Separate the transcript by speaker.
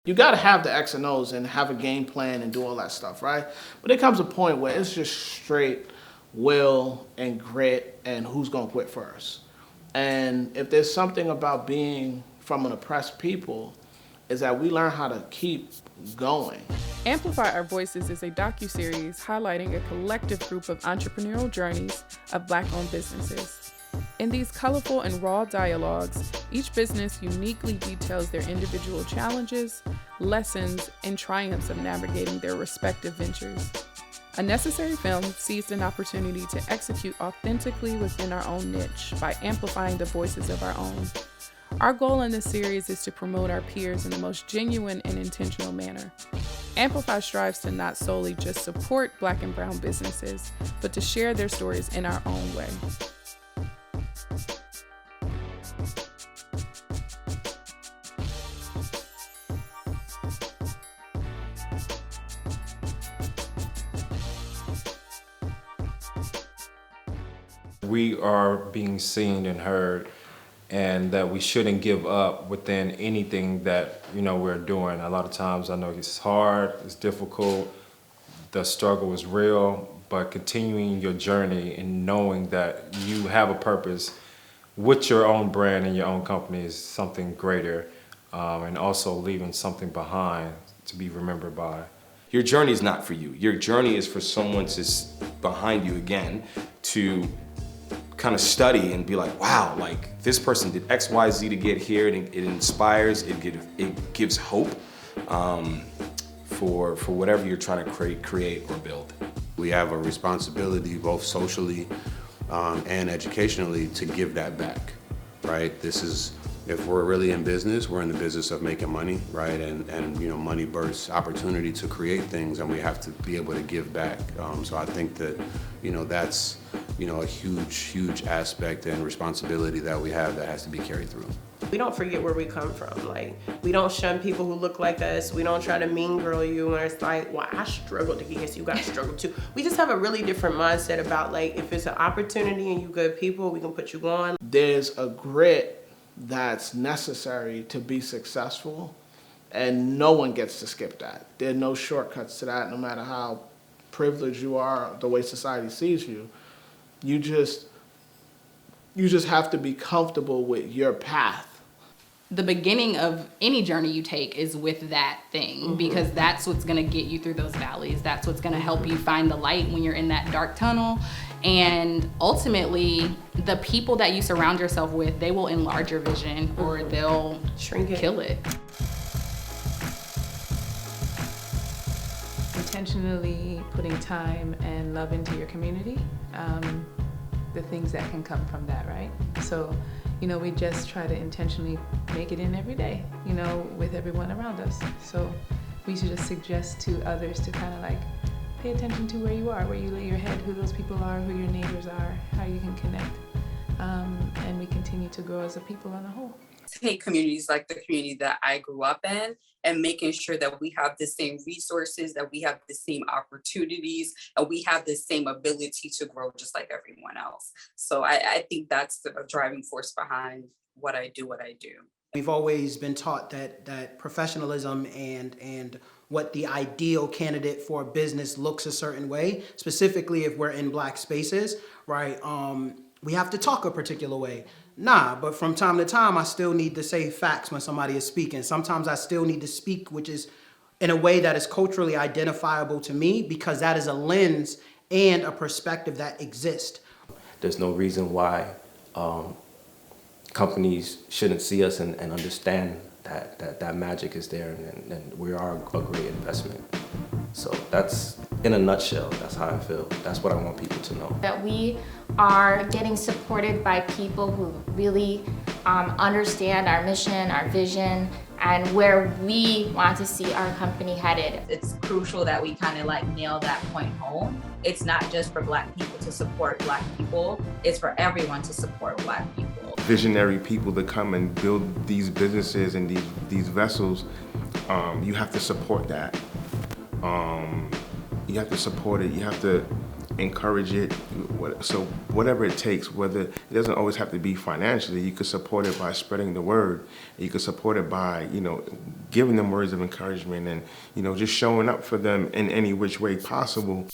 Speaker 1: You got to have the X and O's and have a game plan and do all that stuff, right? But there comes a point where it's just straight will and grit and who's going to quit first. And if there's something about being from an oppressed people, is that we learn how to keep going.
Speaker 2: Amplify Our Voices is a docuseries highlighting a collective group of entrepreneurial journeys of Black-owned businesses. In these colorful and raw dialogues, each business uniquely details their individual challenges, lessons, and triumphs of navigating their respective ventures. Anecessarie Film seized an opportunity to execute authentically within our own niche by amplifying the voices of our own. Our goal in this series is to promote our peers in the most genuine and intentional manner. Amplify strives to not solely just support Black and brown businesses, but to share their stories in our own way.
Speaker 3: We are being seen and heard, and that we shouldn't give up within anything that we're doing. A lot of times I know it's hard, it's difficult, the struggle is real, but continuing your journey and knowing that you have a purpose with your own brand and your own company is something greater, and also leaving something behind to be remembered by.
Speaker 4: Your journey is not for you. Your journey is for someone behind you again to kind of study and be like, wow, like this person did X, Y, Z to get here. It inspires, it gives hope for whatever you're trying to create or build.
Speaker 5: We have a responsibility both socially and educationally to give that back, right? If we're really in business, we're in the business of making money, right? And money births opportunity to create things, and we have to be able to give back. So I think that, that's, a huge aspect and responsibility that we have that has to be carried through.
Speaker 6: We don't forget where we come from. Like, we don't shun people who look like us. We don't try to mean girl you and it's like, well, I struggled to get here, so you gotta struggle too. We just have a really different mindset about, like, if it's an opportunity and you good people, we can put you on.
Speaker 1: There's a grit that's necessary to be successful, and no one gets to skip that. There are no shortcuts to that, no matter how privileged you are, the way society sees you. You just have to be comfortable with your path.
Speaker 7: The beginning of any journey you take is with that thing, because that's what's gonna get you through those valleys. That's what's gonna help you find the light when you're in that dark tunnel. And ultimately, the people that you surround yourself with, they will enlarge your vision or they'll
Speaker 6: shrink it,
Speaker 7: kill it.
Speaker 2: Intentionally putting time and love into your community, the things that can come from that, right? So, we just try to intentionally make it in every day, with everyone around us. So we should just suggest to others to kind of like pay attention to where you are, where you lay your head, who those people are, who your neighbors are, how you can connect. And we continue to grow as a people on the whole.
Speaker 8: Take communities like the community that I grew up in and making sure that we have the same resources, that we have the same opportunities, and we have the same ability to grow just like everyone else. So I think that's the driving force behind what I do.
Speaker 9: We've always been taught that professionalism and what the ideal candidate for a business looks a certain way, specifically if we're in Black spaces, right? We have to talk a particular way. Nah, but from time to time, I still need to say facts when somebody is speaking. Sometimes I still need to speak, which is in a way that is culturally identifiable to me, because that is a lens and a perspective that exists.
Speaker 4: There's no reason why companies shouldn't see us and understand that magic is there, and we are a great investment. So that's, in a nutshell, that's how I feel. That's what I want people to know.
Speaker 10: That we are getting supported by people who really understand our mission, our vision, and where we want to see our company headed.
Speaker 11: It's crucial that we kind of like nail that point home. It's not just for Black people to support Black people, it's for everyone to support Black people.
Speaker 12: Visionary people to come and build these businesses and these vessels, you have to support that. You have to support it, you have to encourage it, so whatever it takes, whether it doesn't always have to be financially, you could support it by spreading the word, you could support it by, giving them words of encouragement and, you know, just showing up for them in any which way possible.